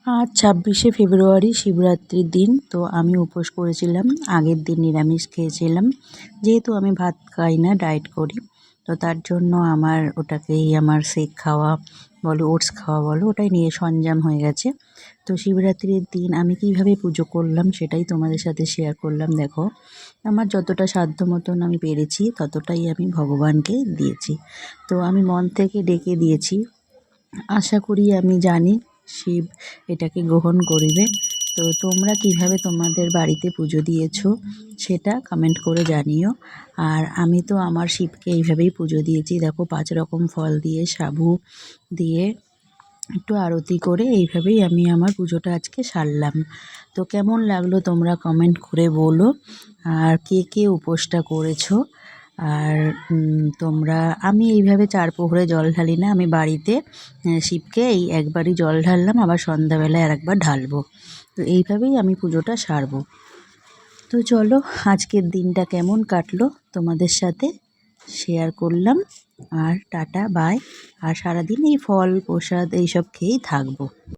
আজ 26শে ফেব্রুয়ারি শিবরাত্রির দিন। তো আমি উপোস করেছিলাম, আগের দিন নিরামিষ খেয়েছিলাম। যেহেতু আমি ভাত খাই না, ডায়েট করি, তো তার জন্য আমার শেক খাওয়া বলো, ওটস খাওয়া বলো, ওটাই নিয়ে সরঞ্জাম হয়ে গেছে। তো শিবরাত্রির দিন আমি কিভাবে পুজো করলাম সেটাই তোমাদের সাথে শেয়ার করলাম। দেখো, আমার যতটা সাধ্য মতন আমি পেরেছি ততটাই আমি ভগবানকে দিয়েছি। তো আমি মন থেকে ডেকে দিয়েছি, আশা করি, আমি জানি শিব এটাকে গ্রহণ করিবে। তো তোমরা কিভাবে তোমাদের বাড়িতে পুজো দিয়েছো সেটা কমেন্ট করে জানিও। আর আমি তো আমার শিবকে এইভাবেই পুজো দিয়েছি। দেখো, 5 রকম ফল দিয়ে, সাবু দিয়ে, একটু আরতি করে এইভাবেই আমি আমার পুজোটা আজকে সারলাম। তো কেমন লাগলো তোমরা কমেন্ট করে বলো। আর কে কে উপোসটা করেছো। আর আমি এইভাবে 4 প্রহরে জল ঢালি না, আমি বাড়িতে শিবকে এই একবারই জল ঢাললাম, আবার সন্ধ্যাবেলায় আরেকবার ঢালবো। তো এইভাবেই আমি পুজোটা সারবো। তো চলো, আজকের দিনটা কেমন কাটলো তোমাদের সাথে শেয়ার করলাম। আর টাটা, বাই। আর সারাদিন এই ফল প্রসাদ এইসব খেয়েই থাকবো।